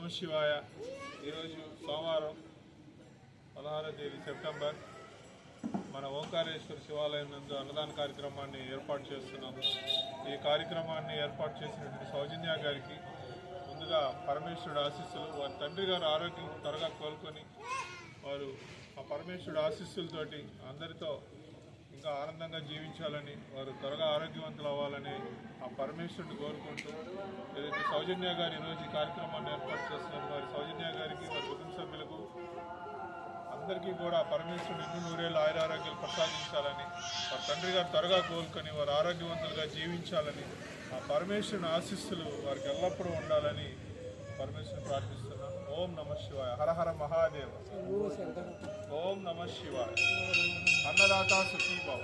నమ శివాయ. ఈరోజు సోమవారం 16వ తేదీ సెప్టెంబర్ మన ఓంకారేశ్వర శివాలయం నందు అన్నదాన కార్యక్రమాన్ని ఏర్పాటు చేస్తున్నాము. ఈ కార్యక్రమాన్ని ఏర్పాటు చేసినటువంటి సౌజన్య గారికి ముందుగా పరమేశ్వరుడు ఆశీస్సులు, వారి తండ్రి గారు ఆరోగ్యం త్వరగా కోలుకొని వారు ఆ పరమేశ్వరుడు ఆశీస్సులతోటి అందరితో ఇంకా ఆనందంగా జీవించాలని, వారు త్వరగా ఆరోగ్యవంతులు అవ్వాలని ఆ పరమేశ్వరుని కోరుకుంటూ ఏదైతే సౌజన్య గారు ఈరోజు ఈ కార్యక్రమాన్ని ఏర్పాటు చేస్తున్నారు, వారి సౌజన్య గారికి, వారి కుటుంబ సభ్యులకు అందరికీ కూడా పరమేశ్వరుడు ఎన్నో నూరేళ్ళు ఆయురారోగ్యాలు ప్రసాదించాలని, వారి తండ్రి గారు త్వరగా కోలుకొని వారు ఆరోగ్యవంతులుగా జీవించాలని, ఆ పరమేశ్వరుని ఆశీస్సులు వారికి ఎల్లప్పుడూ ఉండాలని పరమేశ్వరుని ప్రార్థిస్తున్నాం. ఓం నమ శివాయ. హర హర మహాదేవ. ఓం నమ శివాయ. అన్నదాత సుఖీ భవ.